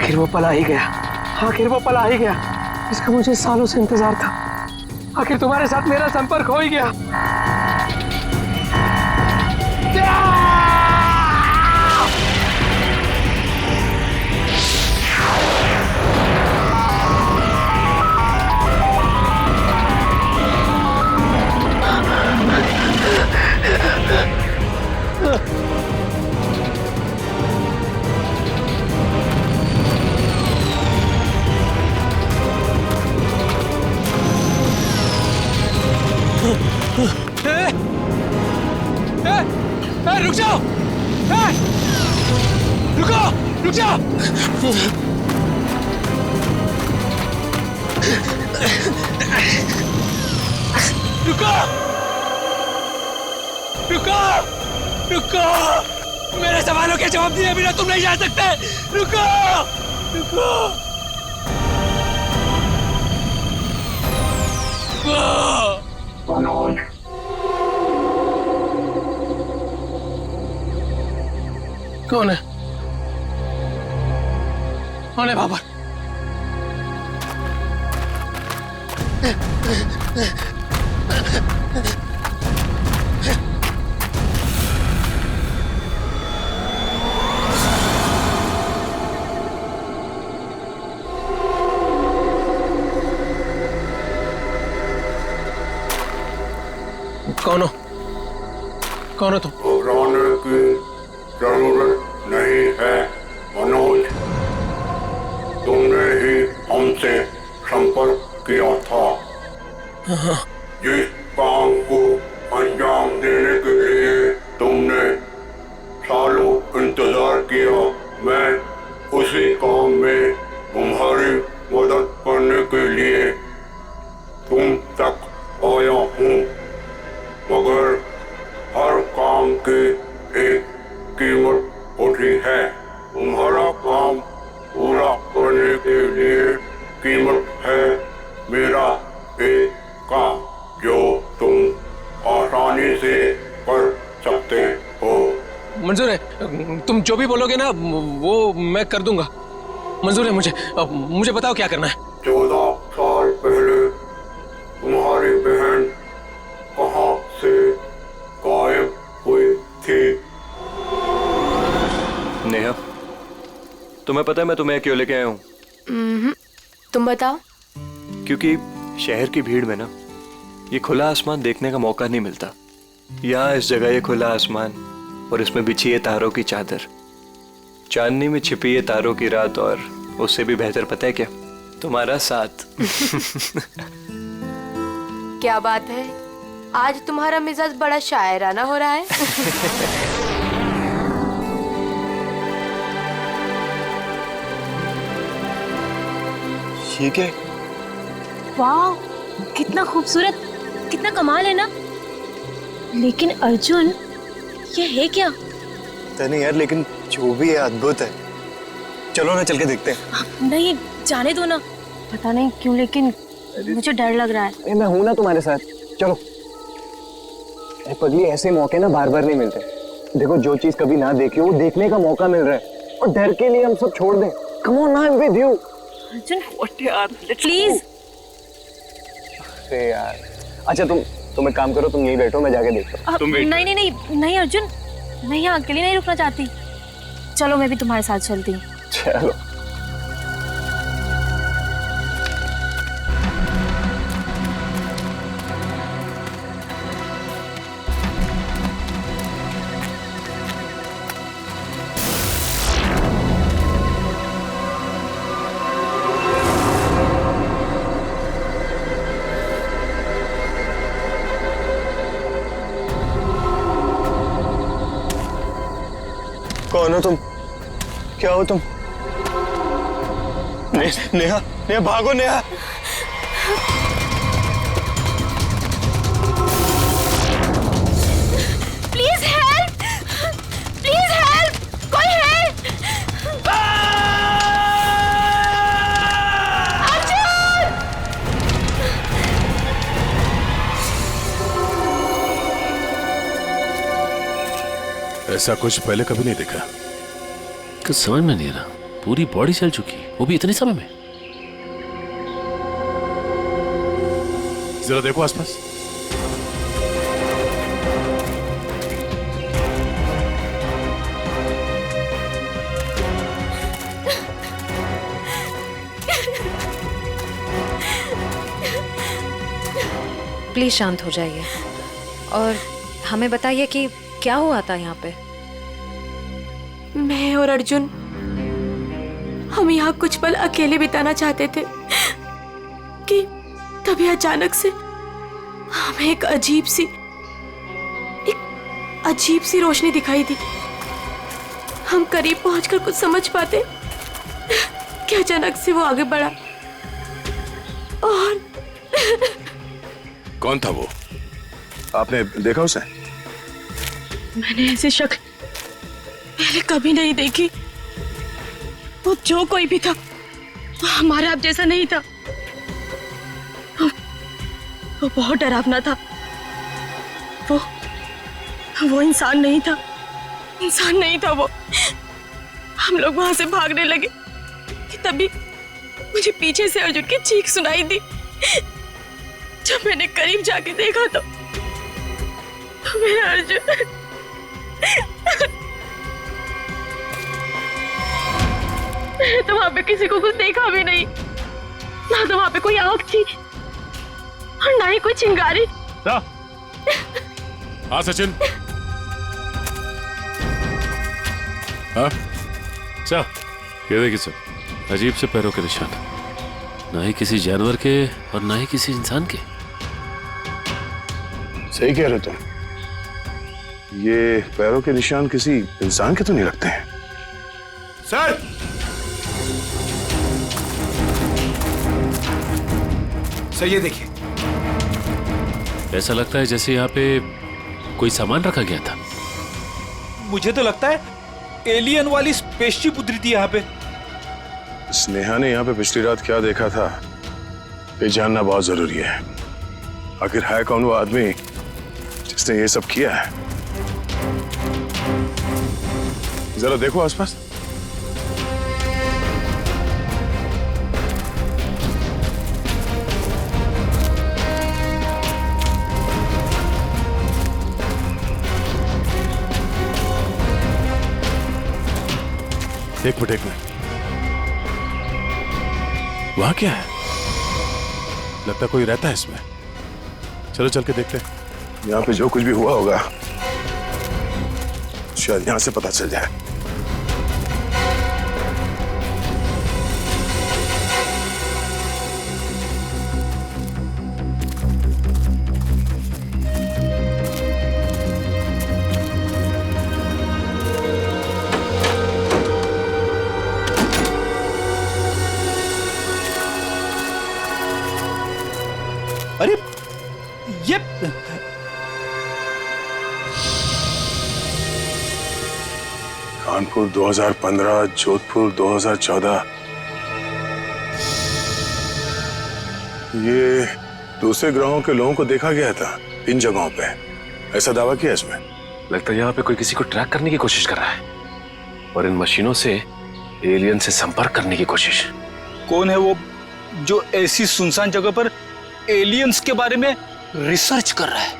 आखिर वो पल आ ही गया, आखिर वो पल आ ही गया इसका मुझे सालों से इंतजार था। आखिर तुम्हारे साथ मेरा संपर्क हो ही गया। रुक जाओ, रुको, रुक जाओ। रुको, रुको, रुको, मेरे सवालों के जवाब दिए बिना तुम नहीं जा सकते। रुको, रुको, मनोज, कौन है? कौन है बाबर? कौन हो? कौन हो तुम? घबराने की जरूरत नहीं है मनोज, तुमने ही हमसे संपर्क किया था। जिस काम को अंजाम देने के लिए तुमने सालों इंतजार किया, मैं उसी काम में तुम्हारी मदद करने के लिए तुम तक आया हूँ, मगर हर काम की एक कीमत होती है। तुम्हारा काम पूरा करने के लिए कीमत है मेरा एक काम जो तुम आसानी से कर सकते हो। मंजूर है, तुम जो भी बोलोगे ना वो मैं कर दूंगा। मंजूर है मुझे। मुझे बताओ क्या करना है। 14 साल पहले तुम्हारी बहन कहाँ से गायब हुई थी? नेहा, तुम्हें पता है मैं तुम्हें क्यों लेके आया हूँ? तुम बताओ। क्योंकि शहर की भीड़ में ना ये खुला आसमान देखने का मौका नहीं मिलता। यहाँ इस जगह ये खुला आसमान और इसमें बिछी है तारों की चादर, चांदनी में छिपी है तारों की रात, और उससे भी बेहतर पता है क्या? तुम्हारा साथ। क्या बात है, आज तुम्हारा मिजाज बड़ा शायराना हो रहा है। ये क्या? वाह, कितना खूबसूरत, कितना कमाल है ना। लेकिन अर्जुन, ये है क्या? पता नहीं यार, लेकिन जो भी है अद्भुत है। चलो ना चल के देखते हैं। नहीं, जाने दो ना। पता नहीं क्यों लेकिन मुझे डर लग रहा है। मैं हूं ना तुम्हारे साथ, चलो। पगली, ऐसे मौके ना बार बार नहीं मिलते। देखो, जो चीज कभी ना देखी हो वो देखने का मौका मिल रहा है, और डर के लिए हम सब छोड़ दें। Come on, I am with you. Arjun, please. अरे यार, अच्छा तुम एक काम करो, तुम यहीं बैठो, मैं जाके देखता हूँ। नहीं नहीं नहीं नहीं अर्जुन, मैं यहाँ अकेली नहीं रुकना चाहती। चलो, मैं भी तुम्हारे साथ चलती हूँ। चलो। कौन हो तुम? क्या हो तुम? नेहा, नेहा भागो Neha. Please help, please help, कोई हेल्प। अर्जुन! ऐसा कुछ पहले कभी नहीं देखा। कुछ समझ में नहीं आ रहा। पूरी बॉडी जल चुकी, वो भी इतने समय में। जरा देखो आसपास। प्लीज शांत हो जाइए और हमें बताइए कि क्या हुआ था यहाँ पे। मैं और अर्जुन हम यहाँ कुछ पल अकेले बिताना चाहते थे कि तभी अचानक से हमें एक अजीब सी रोशनी दिखाई दी। हम करीब पहुंचकर कुछ समझ पाते कि अचानक से वो आगे बढ़ा और कौन था वो? आपने देखा उसे? मैंने ऐसी शक्ल पहले कभी नहीं देखी। वो जो कोई भी था वो हमारे आप जैसा नहीं था। वो बहुत डरावना था। वो इंसान नहीं था। इंसान नहीं था वो। हम लोग वहां से भागने लगे कि तभी मुझे पीछे से अर्जुन की चीख सुनाई दी। जब मैंने करीब जाके देखा तो मेरा अर्जुन मैंने तो वहां पे किसी को कुछ देखा भी नहीं। ना तो वहां पे कोई आग थी और ना ही कोई चिंगारी। हाँ सचिन। हाँ सर, ये देखिए सर, अजीब से पैरों के निशान, ना ही किसी जानवर के और ना ही किसी इंसान के। सही कह रहे तुम। ये पैरों के निशान किसी इंसान के तो नहीं लगते हैं। सर, सर ये देखिए। ऐसा लगता है जैसे यहाँ पे कोई सामान रखा गया था। मुझे तो लगता है एलियन वाली स्पेसशिप उतरी थी यहाँ पे। स्नेहा ने यहाँ पे पिछली रात क्या देखा था ये जानना बहुत जरूरी है। आखिर है कौन वो आदमी जिसने ये सब किया है? जरा देखो आसपास। एक मिनट, वहां क्या है? लगता कोई रहता है इसमें। चलो चल के देखते हैं। यहाँ पे जो कुछ भी हुआ होगा शायद यहाँ से पता चल जाए। अरे ये कानपुर 2015, जोधपुर 2014। ये दूसरे ग्रहों के लोगों को देखा गया था इन जगहों पे, ऐसा दावा किया इसमें। लगता है यहाँ पे कोई किसी को ट्रैक करने की कोशिश कर रहा है और इन मशीनों से एलियन से संपर्क करने की कोशिश। कौन है वो जो ऐसी सुनसान जगह पर एलियंस के बारे में रिसर्च कर रहा है?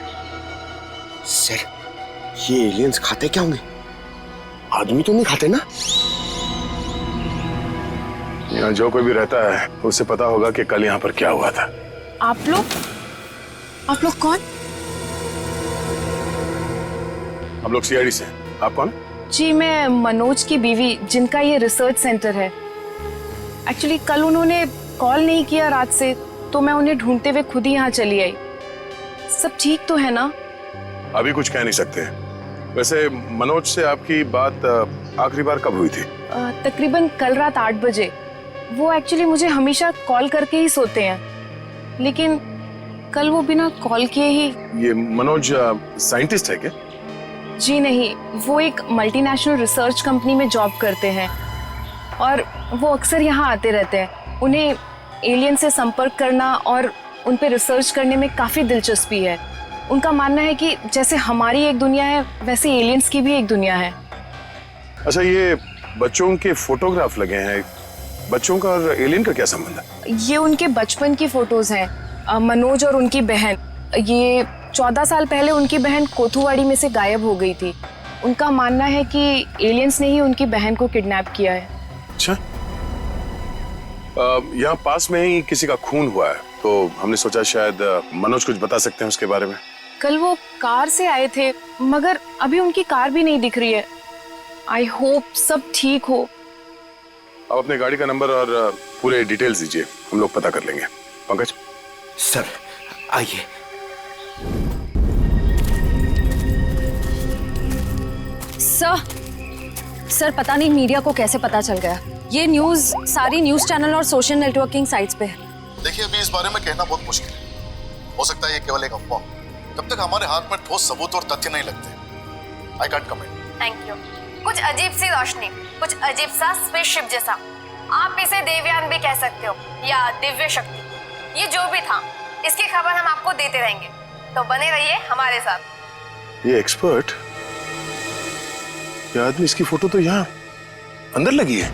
सर, ये एलियंस खाते क्या होंगे? आदमी तो नहीं खाते ना? यहाँ जो कोई भी रहता है उसे पता होगा कि कल यहाँ पर क्या हुआ था। आप लोग कौन? हम लोग सीआईडी से। आप कौन? जी, मैं मनोज की बीवी, जिनका ये रिसर्च सेंटर है। एक्चुअली कल उन्होंने कॉल नहीं किया रात से, तो मैं उन्हें ढूंढते हुए खुद ही यहाँ चली आई। सब ठीक तो है ना? अभी कुछ कह नहीं सकते। वैसे मनोज से आपकी बात आखिरी बार कब हुई थी? तकरीबन कल रात 8 बजे। वो एक्चुअली मुझे हमेशा कॉल करके ही सोते हैं, लेकिन कल वो बिना कॉल किए ही। ये मनोज साइंटिस्ट है क्या? जी नहीं, वो एक मल्टीनेशनल रिसर्च कंपनी में जॉब करते हैं और वो अक्सर यहाँ आते रहते हैं। उन्हें एलियन से संपर्क करना और उन पे रिसर्च करने में काफ़ी दिलचस्पी है। उनका मानना है कि जैसे हमारी एक दुनिया है, वैसे एलियंस की भी एक दुनिया है। अच्छा, ये बच्चों के फोटोग्राफ लगे हैं। बच्चों का और एलियन का क्या संबंध है? ये उनके बचपन की फोटोज हैं। मनोज और उनकी बहन, ये 14 साल पहले उनकी बहन कोथुवाड़ी में से गायब हो गई थी। उनका मानना है कि एलियंस ने ही उनकी बहन को किडनैप किया है। अच्छा, यहाँ पास में ही किसी का खून हुआ है, तो हमने सोचा शायद मनोज कुछ बता सकते हैं उसके बारे में। कल वो कार से आए थे, मगर अभी उनकी कार भी नहीं दिख रही है। आई होप सब ठीक हो। आप अपने गाड़ी का नंबर और पूरे डिटेल्स दीजिए, हम लोग पता कर लेंगे। पंकज सर आइए। सर पता नहीं मीडिया को कैसे पता चल गया। ये न्यूज़ सारी न्यूज़ चैनल और सोशल नेटवर्किंग साइट्स पे है। देखिए, अभी इस बारे में कहना बहुत मुश्किल है। हो सकता है ये केवल एक अफवाह। जब तक हमारे हाथ में ठोस सबूत और तथ्य नहीं लगते, I can't comment. Thank you. कुछ अजीब सी रोशनी, कुछ अजीब सा स्पेसशिप जैसा, आप इसे देवयान भी कह सकते हो या दिव्य शक्ति। ये जो भी था, इसकी खबर हम आपको देते रहेंगे, तो बने रहिए हमारे साथ। ये एक्सपर्ट, ये आदमी, इसकी फोटो तो यहाँ अंदर लगी है।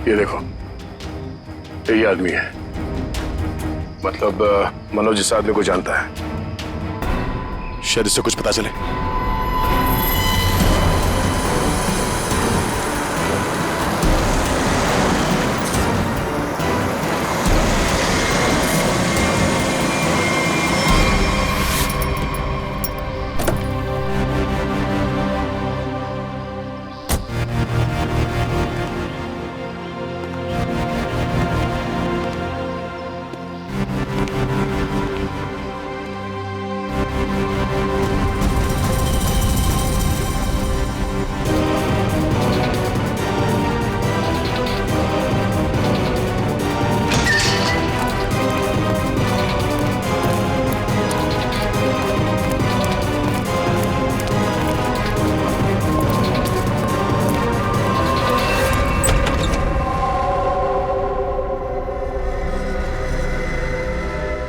ये देखो, यही आदमी है। मतलब मनोज इस आदमी को जानता है। शायद इससे कुछ पता चले।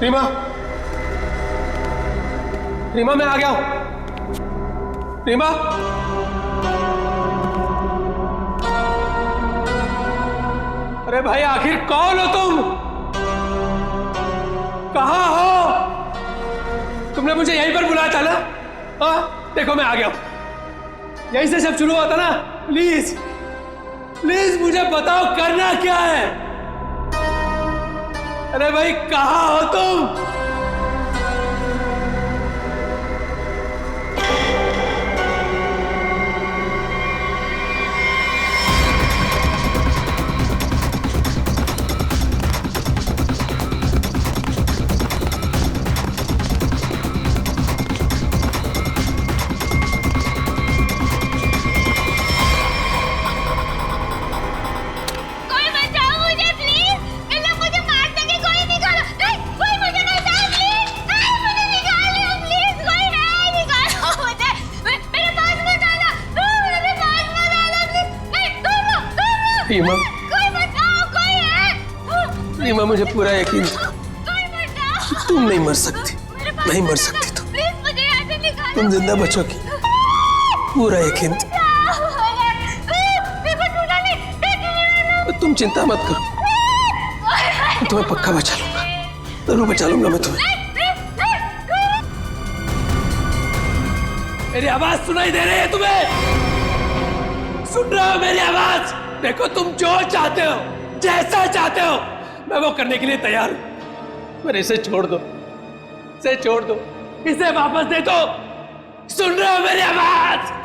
रीमा, रीमा मैं आ गया हूं। रीमा, अरे भाई आखिर कौन हो तुम? कहां हो? तुमने मुझे यहीं पर बुलाया था ना? हाँ, देखो मैं आ गया हूं। यहीं से सब शुरू हुआ था ना? प्लीज प्लीज मुझे बताओ करना क्या है? अरे भाई कहां हो तुम? रीमा, रीमा मुझे पूरा यकीन था तुम नहीं मर सकती, नहीं मर सकती तुम जिंदा बचोगी, पूरा यकीन था। तुम चिंता मत करो, मैं तुम्हें पक्का बचा लूंगा, जरूर बचा लूंगा मैं तुम्हें। मेरी आवाज सुनाई दे रही है तुम्हें? सुन रहे हो मेरी आवाज? देखो तुम जो चाहते हो, जैसा चाहते हो, मैं वो करने के लिए तैयार हूं। पर इसे छोड़ दो, इसे छोड़ दो, इसे वापस दे दो। सुन रहे हो मेरी आवाज?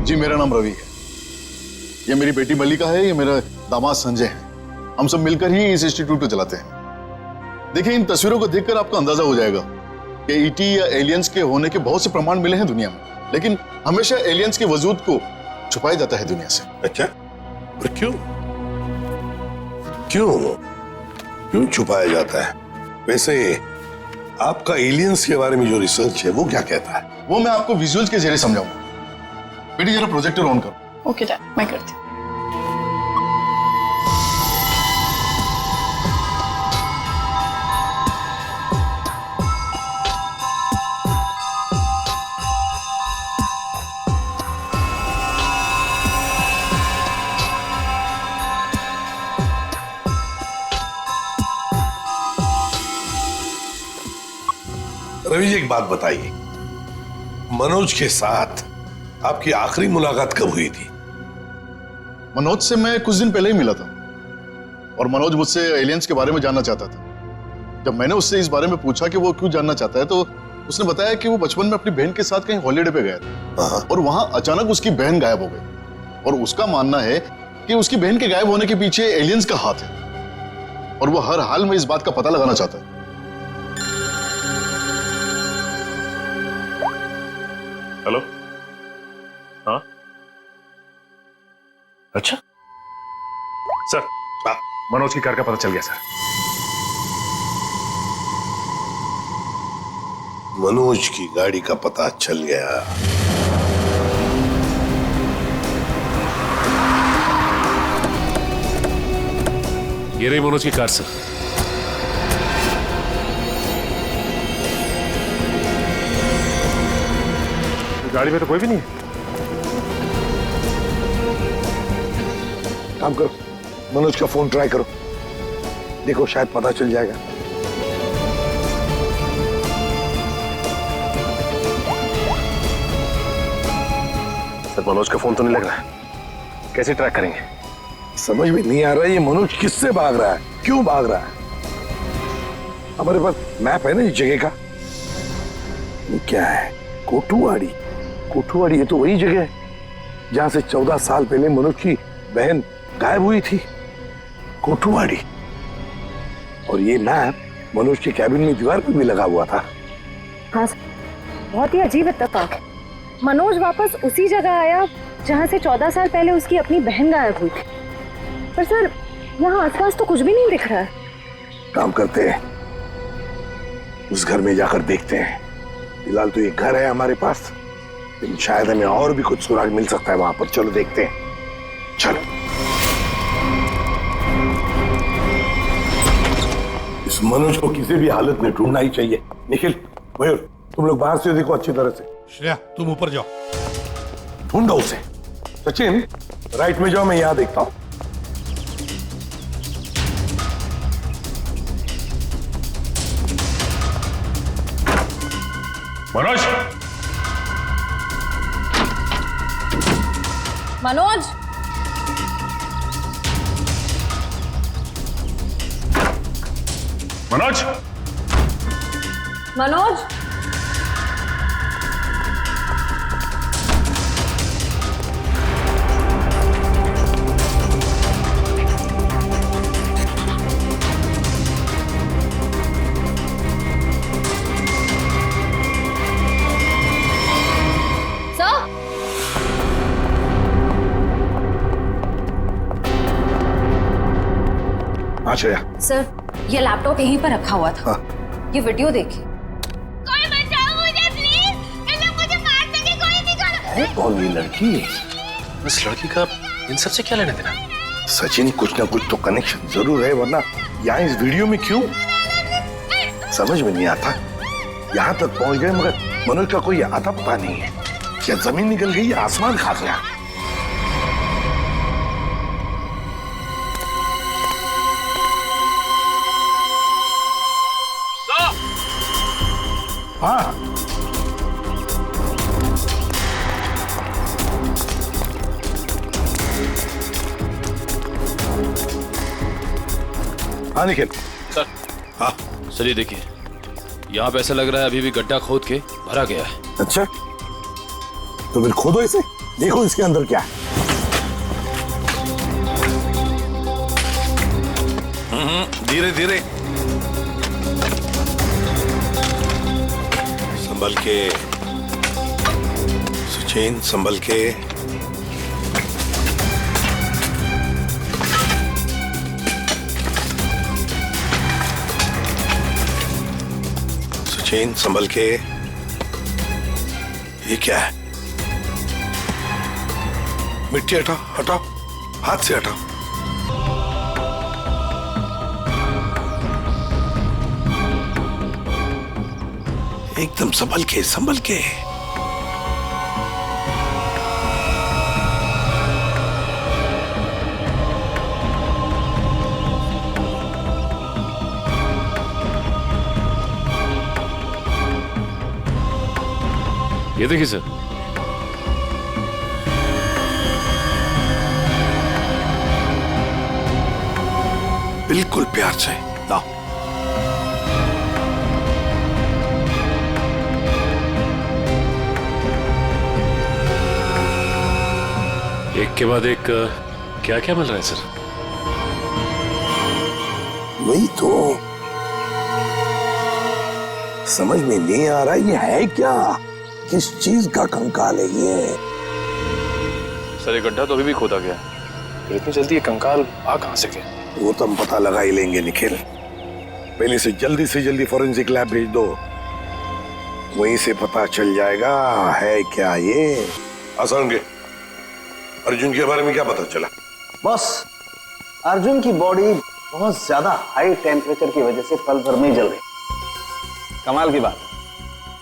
जी मेरा नाम रवि है, ये मेरी बेटी मल्लिका है, ये मेरा दामाद संजय है। हम सब मिलकर ही इस इंस्टीट्यूट को चलाते हैं। देखिए इन तस्वीरों को देखकर आपको अंदाजा हो जाएगा कि ईटी या एलियंस के होने के बहुत से प्रमाण मिले हैं दुनिया में, लेकिन हमेशा एलियंस के वजूद को छुपाया जाता है दुनिया से। अच्छा, और क्यों क्यों क्यों छुपाया जाता है? वैसे आपका एलियंस के बारे में जो रिसर्च है वो क्या कहता है? वो मैं आपको विजुअल्स के जरिए समझाऊंगा। बेटी जरा प्रोजेक्टर ऑन करो। ओके डैड, मैं करती हूँ। रवि जी, एक बात बताइए, मनोज के साथ आपकी आखिरी मुलाकात कब हुई थी? मनोज से मैं कुछ दिन पहले ही मिला था और मनोज मुझसे एलियंस के बारे में जानना चाहता था। जब मैंने उससे इस बारे में पूछा कि वो क्यों जानना चाहता है, तो उसने बताया कि वो बचपन में अपनी बहन के साथ कहीं हॉलीडे पे गया था और वहां अचानक उसकी बहन गायब हो गई और उसका मानना है कि उसकी बहन के गायब होने के पीछे एलियंस का हाथ है और वो हर हाल में इस बात का पता लगाना चाहता है। हेलो, हाँ, अच्छा सर, मनोज की कार का पता चल गया सर। मनोज की गाड़ी का पता चल गया। ये रही मनोज की कार सर। गाड़ी में तो कोई भी नहीं है। काम करो, मनोज का फोन ट्राई करो, देखो शायद पता चल जाएगा। सर, मनोज का फोन तो नहीं लग रहा है, कैसे ट्रैक करेंगे? समझ में नहीं आ रहा है ये मनोज किससे भाग रहा है, क्यों भाग रहा है? हमारे पास मैप है ना इस जगह का। ये क्या है? कोठुवाड़ी। कोठुवाड़ी ये तो वही जगह है जहां से 14 साल पहले मनोज की बहन गायब हुई थी। कोठुवाड़ी। और ये मैप मनोज के कैबिन में दीवार पर भी लगा हुआ था। हाँ, बहुत ही अजीब इत्तेफाक। मनोज वापस उसी जगह आया जहां से 14 साल पहले उसकी अपनी बहन गायब हुई थी। पर सर, यहाँ आसपास तो कुछ भी नहीं दिख रहा है। काम करते हैं, उस घर में जाकर देखते हैं। फिलहाल तो ये घर है हमारे पास, लेकिन शायद हमें और भी कुछ सुराग मिल सकता है वहां पर। चलो देखते हैं, चलो। इस मनोज को किसी भी हालत में ढूंढना ही चाहिए। निखिल, मयूर, तुम लोग बाहर से देखो अच्छी तरह से। श्रेया, तुम ऊपर जाओ, ढूंढो उसे। सचिन, राइट में जाओ, मैं यहां देखता हूं। मनोज, मनोज, मनोज, मनोज, श्रेया। सर, ये लैपटॉप यहीं पर रखा हुआ था। ये वीडियो देखिए। कोई बचाओ मुझे प्लीज, इन लोग मुझे मार देंगे, कोई निकालो। कौन ये लड़की? इस लड़की का इन सब से क्या लेना देना? सचिन, कुछ ना कुछ तो कनेक्शन जरूर है, वरना यहाँ इस वीडियो में क्यों? समझ में नहीं आता। यहाँ तक पहुंच गए मगर मनोज का कोई आता पता नहीं है। क्या जमीन निकल गई या आसमान खा गया? हाँ, हाँ निखिल। सर, हाँ सर, ये देखिए, यहाँ पे ऐसा लग रहा है अभी भी गड्ढा खोद के भरा गया है। अच्छा, तो फिर खोदो इसे, देखो इसके अंदर क्या है। धीरे धीरे, संभल के सचिन, संभल के। चेन संभल के। ये क्या है? मिट्टी हटाओ, हटाओ, हाथ से हटाओ। एकदम संभल के, संभल के। ये देखिए सर। बिल्कुल प्यार से लाओ। एक के बाद एक क्या क्या मिल रहा है सर? वही तो समझ में नहीं आ रहा ये है क्या, किस चीज का कंकाल है ये? सर ये गड्ढा तो अभी भी खोदा गया, फिर इतनी जल्दी ये कंकाल आ कहां से गया? वो तो हम पता लगा ही लेंगे निखिल। पहले से जल्दी फॉरेंसिक लैब भेज दो, वहीं से पता चल जाएगा है क्या ये। आसान के अर्जुन के बारे में क्या पता चला? बॉस, अर्जुन की बॉडी बहुत ज्यादा हाई टेम्परेचर की वजह से पल भर में ही जल गई। कमाल की बात,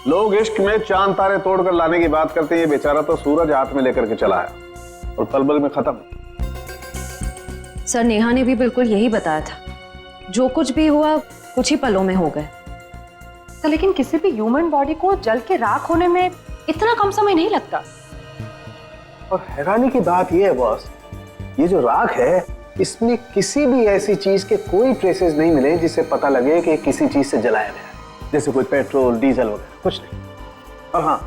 लोग इश्क में चांद तारे तोड़कर लाने की बात करते हैं, ये बेचारा तो सूरज हाथ में लेकर के चला आया और पल भर में खत्म। सर नेहा ने भी बिल्कुल यही बताया था, जो कुछ भी हुआ कुछ ही पलों में हो गए। तो लेकिन किसी भी ह्यूमन बॉडी को जल के राख होने में इतना कम समय नहीं लगता। और हैरानी की बात यह है बॉस, ये जो राख है इसमें किसी भी ऐसी चीज के कोई ट्रेसेस नहीं मिले जिससे पता लगे कि किसी चीज से जलाया गया है, जैसे कोई पेट्रोल डीजल वगैरह कुछ नहीं। और हाँ,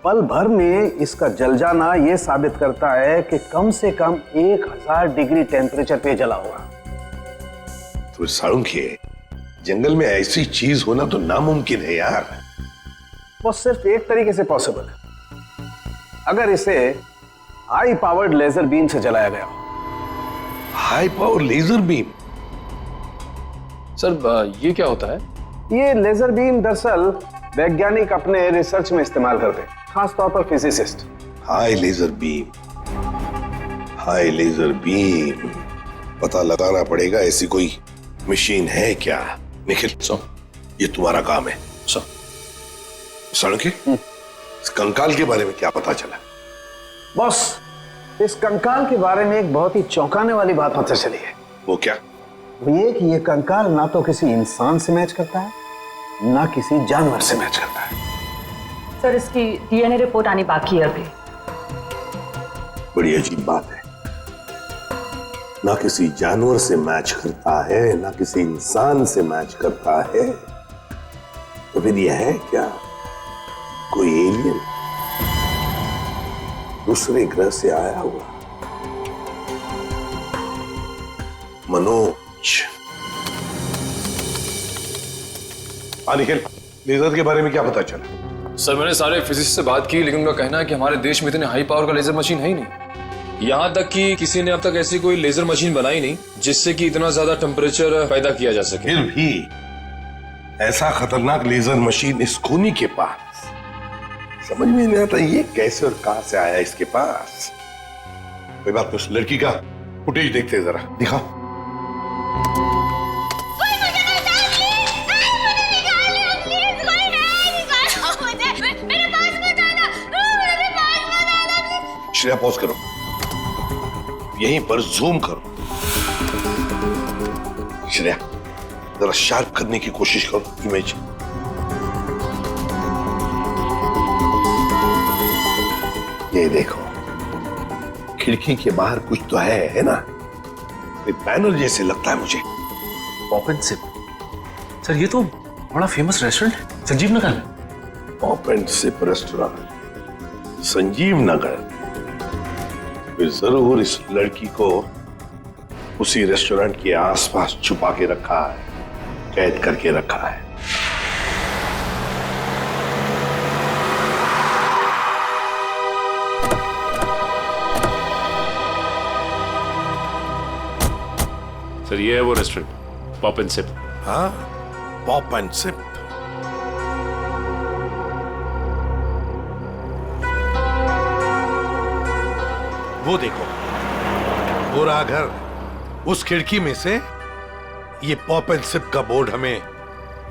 पल भर में इसका जल जाना यह साबित करता है कि कम से कम 1000 डिग्री टेम्परेचर पे जला होगा। तो साळुंखे, जंगल में ऐसी चीज होना तो नामुमकिन है यार। वो सिर्फ एक तरीके से पॉसिबल है, अगर इसे हाई पावर्ड लेजर बीम से जलाया गया हो। High power laser beam? Sir ये क्या होता है? ये लेजर बीम दरअसल वैज्ञानिक अपने रिसर्च में इस्तेमाल करते हैं, खासतौर पर physicist. High laser beam, high laser beam, पता लगाना पड़ेगा ऐसी कोई मशीन है क्या। निखिल ये तुम्हारा काम है। साळुंखे, इस कंकाल के बारे में क्या पता चला? बॉस, इस कंकाल के बारे में एक बहुत ही चौंकाने वाली बात पता चली है। वो क्या? वो ये कि ये कंकाल ना तो किसी इंसान से मैच करता है, ना किसी जानवर से मैच करता है। सर इसकी डीएनए रिपोर्ट आनी बाकी है अभी। बड़ी अजीब बात है, ना किसी जानवर से मैच करता है, ना किसी इंसान से मैच करता है। तो फिर यह है क्या, कोई एलियन दूसरे ग्रह से आया हुआ? मनोज, निखिल, लेजर के बारे में क्या पता चला? सर मैंने सारे फिजिसिस्ट से बात की, लेकिन उनका कहना है कि हमारे देश में इतने हाई पावर का लेजर मशीन है ही नहीं। यहाँ तक कि किसी ने अब तक ऐसी कोई लेजर मशीन बनाई नहीं जिससे कि इतना ज्यादा टेम्परेचर पैदा किया जा सके। फिर भी ऐसा खतरनाक लेजर मशीन इस खूनी के पास, समझ में नहीं आता ये कैसे और कहां से आया इसके पास। कोई बात नहीं, उस लड़की का फुटेज देखते हैं, जरा दिखाओ। श्रेया पॉज करो, यहीं पर जूम करो। श्रेया जरा शार्प करने की कोशिश करो इमेज। ये देखो, खिड़की के बाहर कुछ तो है ना? बैनर जैसे लगता है मुझे। Pop and SIP. सर ये तो बड़ा फेमस रेस्टोरेंट है, संजीव नगर में। Pop and sip restaurant, Sanjeev Nagar. फिर जरूर इस लड़की को उसी रेस्टोरेंट के आसपास छुपा के रखा है, कैद करके रखा है। सर ये है वो रेस्टोरेंट, पॉप एंड सिप। हाँ, पॉप एंड सिप। वो देखो, वो रहा घर। उस खिड़की में से ये पॉप एंड सिप का बोर्ड हमें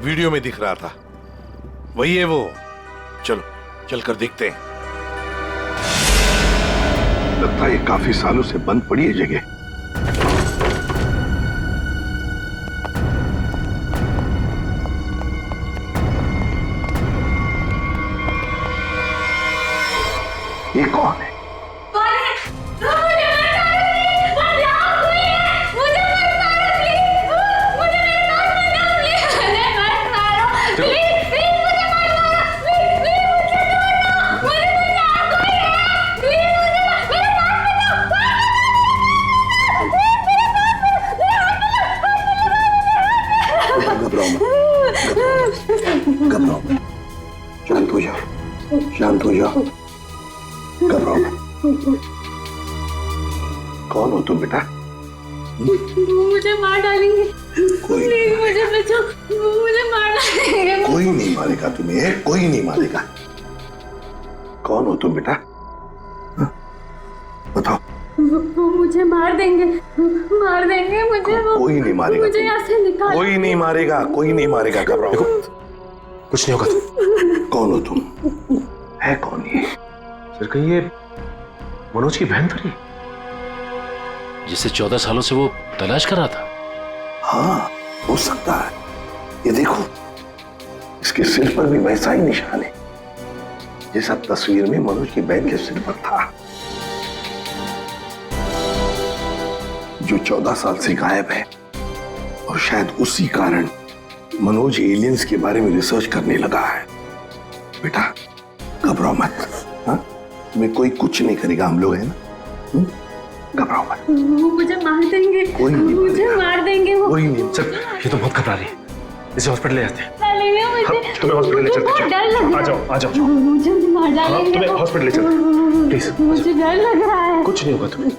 वीडियो में दिख रहा था। वही है वो। चलो चलकर देखते हैं। लगता है ये काफी सालों से बंद पड़ी है जगह। ये कौन है? घबराओ मत, शांत हो जाओ, शांत हो जाओ, घबराओ मत। कौन हो तुम बेटा? मुझे मार डालेंगे। प्लीज मुझे बचाओ, मुझे मार डालेंगे। कोई नहीं मारेगा तुम्हें, कोई नहीं मारेगा। कौन हो तुम बेटा? बताओ। वो मुझे मार देंगे, मार देंगे मुझे। कोई नहीं मारेगा, मुझे यहाँ से निकाल। कोई नहीं मारेगा, कोई नहीं मारेगा। घबराओ, कुछ नहीं होगा। कौन हो तुम? है कौन ये? सर कहीं ये मनोज की बहन तो नहीं, जिसे 14 सालों से वो तलाश कर रहा था? हाँ, हो सकता है। ये देखो, इसके सिर पर भी वैसा ही निशान है जैसा तस्वीर में मनोज की बहन के सिर पर था, जो 14 साल से गायब है। और शायद उसी कारण मनोज एलियंस के बारे में रिसर्च करने लगा है। बेटा घबराओ मत, हाँ? तुम्हें कोई कुछ नहीं करेगा, हम लोग हैं ना। घबराओ मत। वो मुझे मार देंगे, कोई नहीं मुझे मार देंगे वो। कोई नहीं। सर ये तो बहुत घबरा रही है, इसे हॉस्पिटल ले जाते हैं। तुम्हें हॉस्पिटल ले चलते हैं। डर लग आ जाओ, आ जाओ। मुझे मार डालेंगे। तुम्हें हॉस्पिटल ले चलते हैं, प्लीज। मुझे डर लग रहा है। कुछ नहीं होगा तुम्हें।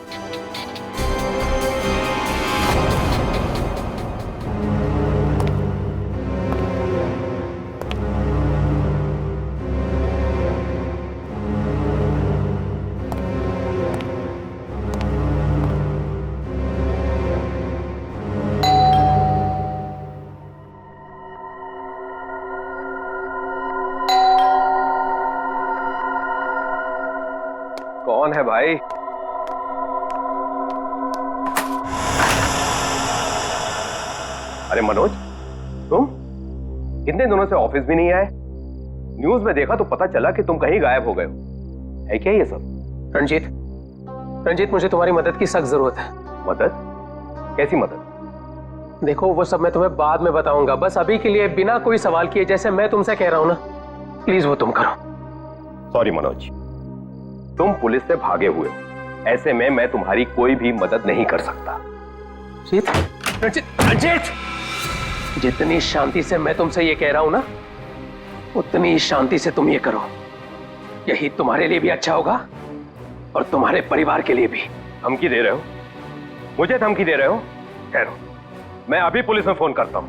कौन है भाई? अरे मनोज, तुम इतने दिनों से ऑफिस भी नहीं आए। न्यूज में देखा तो पता चला कि तुम कहीं गायब हो गए हो। है क्या ये सब? रंजीत, रंजीत मुझे तुम्हारी मदद की सख्त जरूरत है। मदद? कैसी मदद? देखो वो सब मैं तुम्हें बाद में बताऊंगा, बस अभी के लिए बिना कोई सवाल किए जैसे मैं तुमसे कह रहा हूं ना, प्लीज वो तुम करो। सॉरी मनोज, तुम पुलिस से भागे हुए हो, ऐसे में मैं तुम्हारी कोई भी मदद नहीं कर सकता। रंजीत, रंजीत, जितनी शांति से मैं तुमसे ये कह रहा हूं ना, उतनी शांति से तुम ये करो। यही तुम्हारे लिए भी अच्छा होगा और तुम्हारे परिवार के लिए भी। धमकी दे रहे हो? मुझे धमकी दे रहे हो? ठहरो, मैं अभी पुलिस में फोन करता हूं।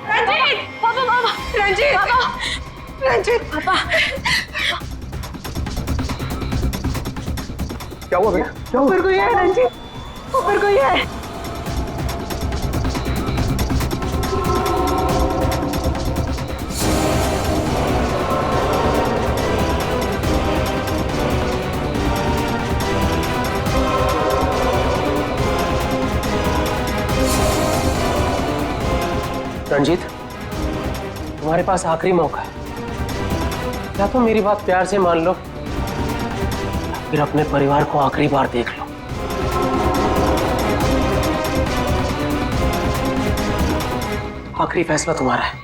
रंजीत, पापा, पापा, रंजीत, पापा, रंजीत, पापा। क्या हुआ भैया? क्या हुआ? ऊपर कोई है रंजीत, ऊपर कोई है। रंजीत, तुम्हारे पास आखिरी मौका है। या तो मेरी बात प्यार से मान लो, फिर अपने परिवार को आखिरी बार देख लो। आखिरी फैसला तुम्हारा है।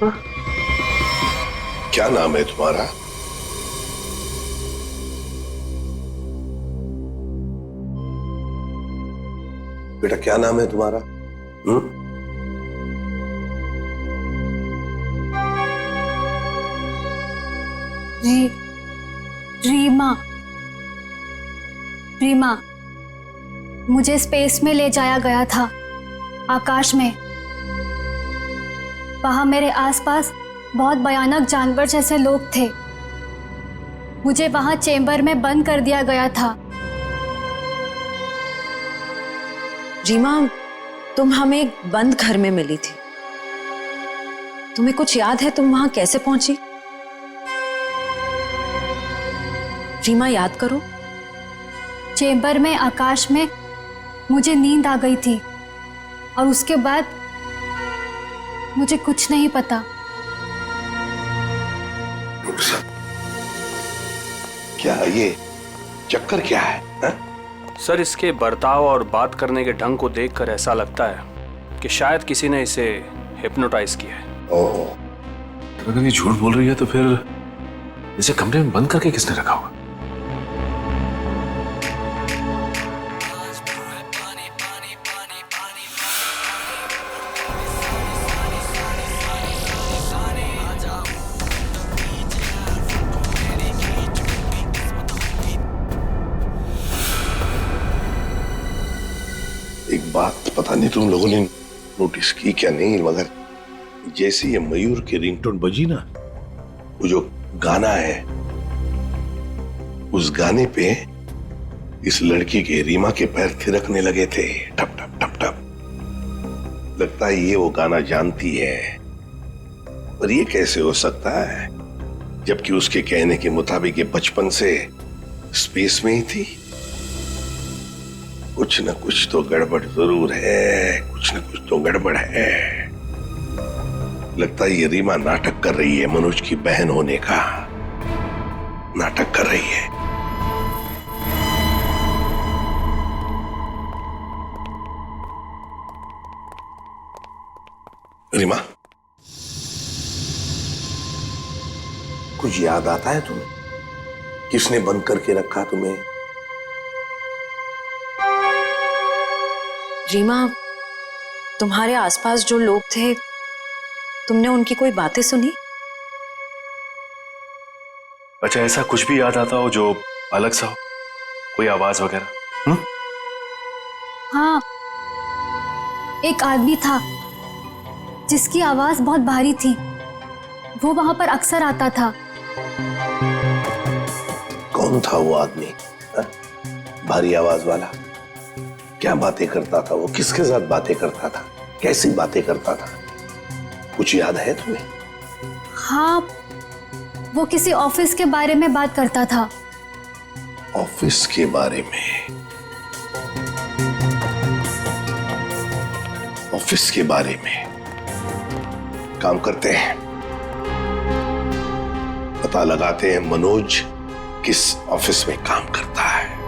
हा? क्या नाम है तुम्हारा? बेटा क्या नाम है तुम्हारा? रीमा। रीमा, मुझे स्पेस में ले जाया गया था, आकाश में। वहां मेरे आसपास बहुत भयानक जानवर जैसे लोग थे। मुझे वहां चेम्बर में बंद कर दिया गया था। रीमा, तुम हमें एक बंद घर में मिली थी। तुम्हें कुछ याद है तुम वहां कैसे पहुंची? रीमा, याद करो। चेम्बर में आकाश में मुझे नींद आ गई थी और उसके बाद मुझे कुछ नहीं पता। क्या ये चक्कर क्या है हा? सर, इसके बर्ताव और बात करने के ढंग को देखकर ऐसा लगता है कि शायद किसी ने इसे हिप्नोटाइज किया है। ओह, तो अगर ये झूठ बोल रही है तो फिर इसे कमरे में बंद करके किसने रखा होगा? एक बात पता नहीं तुम लोगों ने नोटिस की क्या नहीं, मगर जैसे ये मयूर की रिंगटोन बजी ना, वो जो गाना है उस गाने पे इस लड़की के रीमा के पैर थिरकने लगे थे, टप टप टप टप। लगता है ये वो गाना जानती है, पर ये कैसे हो सकता है जबकि उसके कहने के मुताबिक ये बचपन से स्पेस में ही थी। कुछ न कुछ तो गड़बड़ जरूर है, कुछ न कुछ तो गड़बड़ है। लगता है ये रीमा नाटक कर रही है, मनोज की बहन होने का नाटक कर रही है। रीमा, कुछ याद आता है तुम्हें? किसने बंद करके रखा तुम्हें? रीमा, तुम्हारे आसपास जो लोग थे, तुमने उनकी कोई बातें सुनी? अच्छा, ऐसा कुछ भी याद आता हो जो अलग सा हो, कोई आवाज वगैरह? हाँ, एक आदमी था जिसकी आवाज बहुत भारी थी। वो वहां पर अक्सर आता था। कौन था वो आदमी? हा? भारी आवाज वाला? क्या बातें करता था वो? किसके साथ बातें करता था? कैसी बातें करता था? कुछ याद है तुम्हें? हाँ, वो किसी ऑफिस के बारे में बात करता था। ऑफिस के बारे में? ऑफिस के बारे में? काम करते हैं, पता लगाते हैं मनोज किस ऑफिस में काम करता है।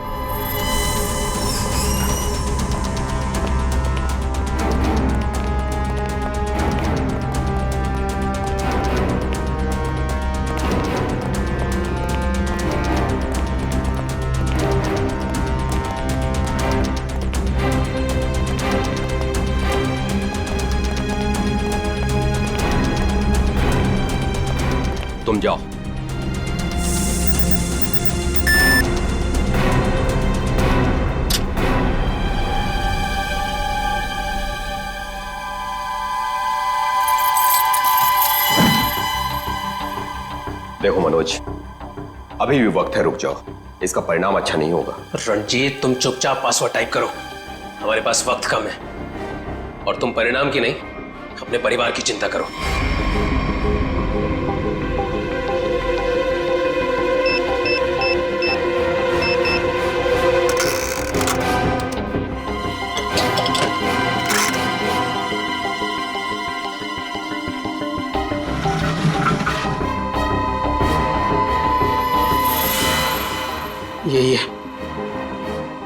तुम जाओ। देखो मनोज, अभी भी वक्त है, रुक जाओ। इसका परिणाम अच्छा नहीं होगा। रणजीत, तुम चुपचाप पासवर्ड टाइप करो, हमारे पास वक्त कम है। और तुम परिणाम की नहीं, अपने परिवार की चिंता करो।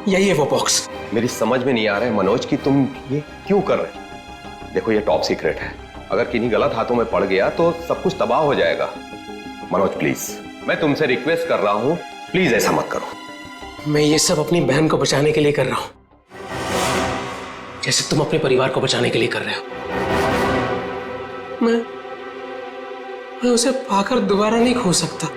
यही है वो बॉक्स। मेरी समझ में नहीं आ रहा है मनोज कि तुम ये क्यों कर रहे हो। देखो, ये टॉप सीक्रेट है, अगर किन्हीं गलत हाथों में पड़ गया तो सब कुछ तबाह हो जाएगा। मनोज प्लीज, मैं तुमसे रिक्वेस्ट कर रहा हूं, प्लीज ऐसा मत करो। मैं ये सब अपनी बहन को बचाने के लिए कर रहा हूं, जैसे तुम अपने परिवार को बचाने के लिए कर रहे हो। मैं उसे पाकर दोबारा नहीं खो सकता।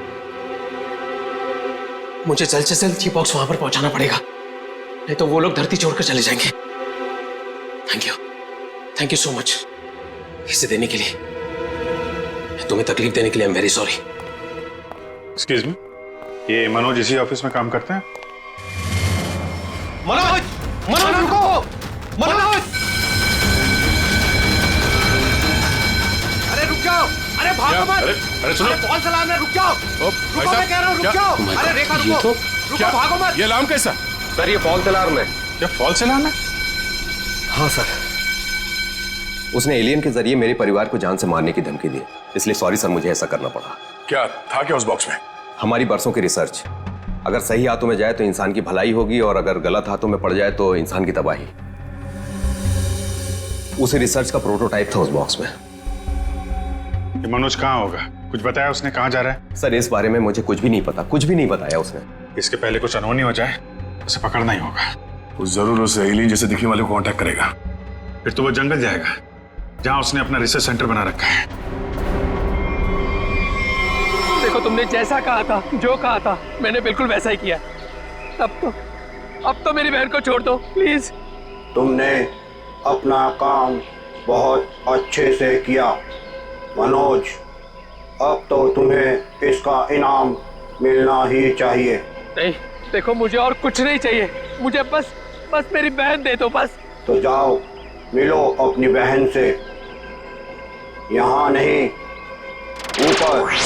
मुझे जल्द से जल्द ये बॉक्स वहां पर पहुंचाना पड़ेगा, नहीं तो वो लोग धरती छोड़कर चले जाएंगे। थैंक यू सो मच इसे देने के लिए, तुम्हें तकलीफ देने के लिए। I am very sorry. Excuse me, ये मनोज इसी ऑफिस में काम करते हैं? मनोज, मनोज रुको, मनोज! अरे रुक जाओ, अरे भागो मत! अरे सुनो, फॉल्स अलार्म है, रुक जाओ! रुको, मैं कह रहा हूँ, रुक जाओ! अरे रेखा रुको, रुको, भागो मत! ये अलार्म कैसा? सर ये फॉल्स अलार्म है। क्या फॉल्स अलार्म है? हाँ सर, उसने एलियन के जरिए मेरे परिवार को जान से मारने की धमकी दी, इसलिए सॉरी सर, मुझे ऐसा करना पड़ा। क्या था क्या उस बॉक्स में? हमारी बरसों की रिसर्च, अगर सही हाथों में जाए तो इंसान की भलाई होगी और अगर गलत हाथों में पड़ जाए तो इंसान की तबाही। उसी रिसर्च का प्रोटोटाइप था उस बॉक्स में। ये मनोज कहाँ होगा? कुछ बताया उसने? कहाँ जा रहा है? सर इस बारे में मुझे कुछ भी नहीं पता, कुछ भी नहीं बताया उसने। इसके पहले कुछ अनहोनी हो जाए उसे पकड़ना ही होगा। वो जरूर उस एलियन जैसे दिखने वाले को कांटेक्ट करेगा, फिर तो वो जंगल जाएगा जहां उसने अपना रिसर्च सेंटर बना रखा है। देखो तुमने जैसा कहा था, जो कहा था, मैंने बिल्कुल वैसा ही किया। अब तो मेरी बहन को छोड़ दो प्लीज। तुमने अपना काम बहुत अच्छे से किया मनोज, अब तो तुम्हें इसका इनाम मिलना ही चाहिए। नहीं, देखो मुझे और कुछ नहीं चाहिए, मुझे बस मेरी बहन दे दो बस। तो जाओ मिलो अपनी बहन से, यहाँ नहीं ऊपर।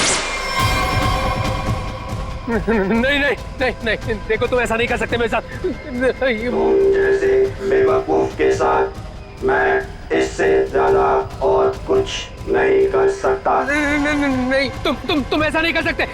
नहीं नहीं नहीं नहीं, देखो तुम ऐसा नहीं कर सकते मेरे साथ। तुम जैसे बेवकूफ के साथ मैं इससे ज्यादा और कुछ नहीं कर सकता। नहीं, तुम ऐसा नहीं कर सकते।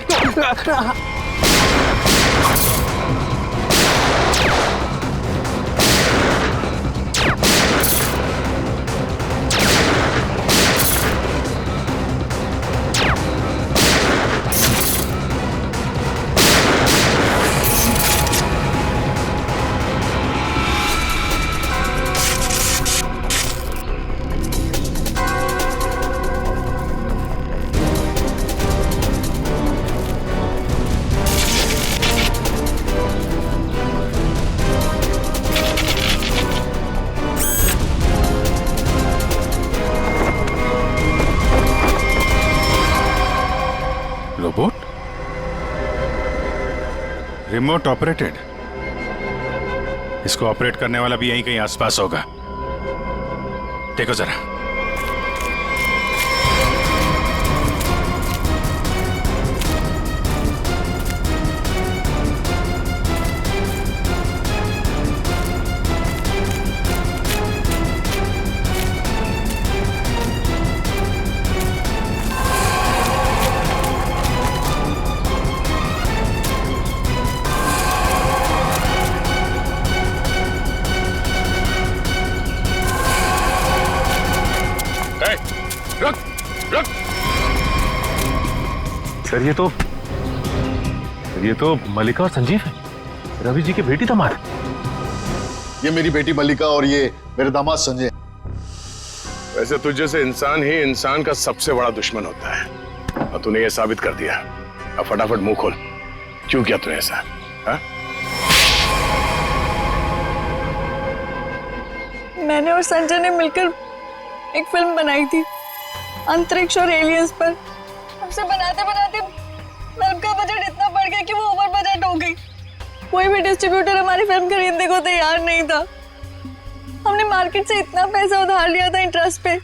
रोबोट? Remote operated? इसको ऑपरेट करने वाला भी यहीं कहीं आसपास होगा। देखो जरा। सर ये तो मल्लिका और संजीव है, रवि जी की बेटी दामाद। ये मेरी बेटी मल्लिका और ये मेरे दामाद संजय। वैसे तुझ जैसे इंसान ही इंसान का सबसे बड़ा दुश्मन होता है और तूने ये साबित कर दिया। अब फटाफट मुंह खोल, क्यों किया तूने ऐसा? हा? मैंने और संजय ने मिलकर एक फिल्म बनाई थी अंतरिक्ष और एलियंस पर। हमसे बनाते बनाते फिल्म का बजट इतना बढ़ गया कि वो ओवर बजट हो गई। कोई भी डिस्ट्रीब्यूटर हमारी फिल्म खरीदने को तैयार नहीं था। हमने मार्केट से इतना पैसा उधार लिया था इंटरेस्ट पे।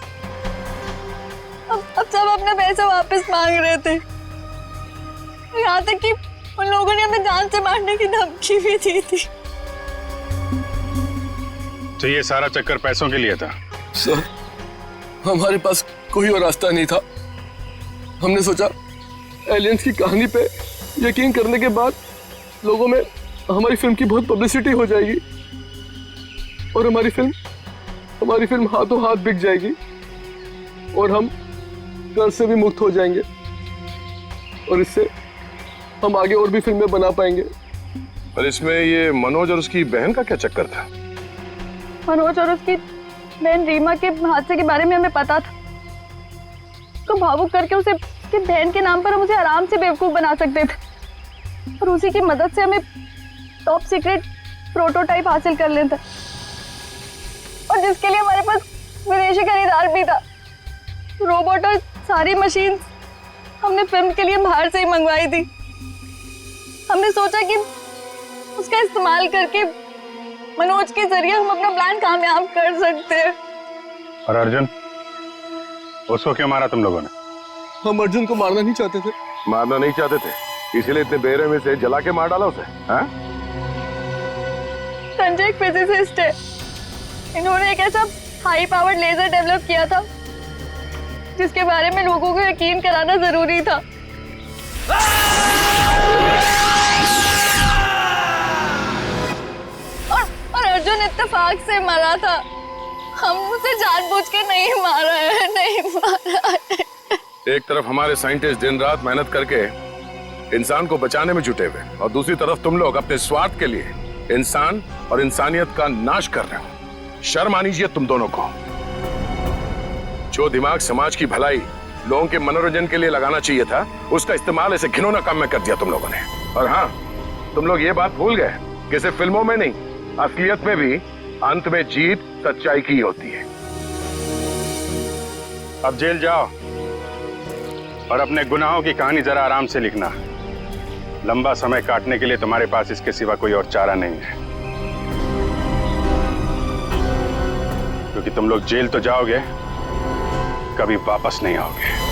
अब सब अपना पैसा वापस मांग रहे थे। यहाँ तक कि उन लोगों ने हमें जान से मारने की धमकी भी दी थी। तो ये सारा चक्कर पैसों के लिए था? सर हमारे पास कोई और रास्ता नहीं था। हमने सोचा एलियंस की कहानी पे यकीन करने के बाद लोगों में हमारी फिल्म की बहुत पब्लिसिटी हो जाएगी और हमारी फिल्म हाथों हाथ बिक जाएगी और हम कर्ज से भी मुक्त हो जाएंगे और इससे हम आगे और भी फिल्में बना पाएंगे। और इसमें ये मनोज और उसकी बहन का क्या चक्कर था? मनोज और उसकी बहन रीमा के हादसे के बारे में हमें पता था। तो भावुक करके उसे उसकी बहन के नाम पर हम उसे आराम से बेवकूफ बना सकते थे और उसी की मदद से हमें टॉप सीक्रेट प्रोटोटाइप हासिल कर लेता और जिसके लिए हमारे पास विदेशी खरीदार भी था। रोबोट और सारी मशीन हमने फिल्म के लिए बाहर से ही मंगवाई थी। हमने सोचा कि उसका इस्तेमाल करके मनोज के जरिए हम अपना प्लान कामयाब कर सकते हैं। और अर्जुन, उसको क्यों मारा तुम लोगों ने? हम अर्जुन को मारना नहीं चाहते थे। मारना नहीं चाहते थे, इसीलिए इतने बेरहमी से जला के मार डाला उसे? हाँ? संजय एक फिजिसिस्ट है, इन्होंने एक ऐसा हाई पावर्ड लेजर डेवलप किया था जिसके बारे में लोगों को यकीन कराना जरूरी था। और अर्जुन इत्तेफाक से मरा था, हम उसे जानबूझ के नहीं मारा है, नहीं मारा है। एक तरफ हमारे साइंटिस्ट दिन रात मेहनत करके इंसान को बचाने में जुटे हुए, और दूसरी तरफ तुम लोग अपने स्वार्थ के लिए इंसान और इंसानियत का नाश कर रहे हो। शर्म आनी चाहिए तुम दोनों को। जो दिमाग समाज की भलाई, लोगों के मनोरंजन के लिए लगाना चाहिए था, उसका इस्तेमाल ऐसे घिनौना काम में कर दिया तुम लोगों ने। और हाँ, तुम लोग ये बात भूल गए कि सिर्फ फिल्मों में नहीं, असलियत में भी अंत में जीत सच्चाई की होती है। अब जेल जाओ और अपने गुनाहों की कहानी जरा आराम से लिखना। लंबा समय काटने के लिए तुम्हारे पास इसके सिवा कोई और चारा नहीं है, क्योंकि तुम लोग जेल तो जाओगे, कभी वापस नहीं आओगे।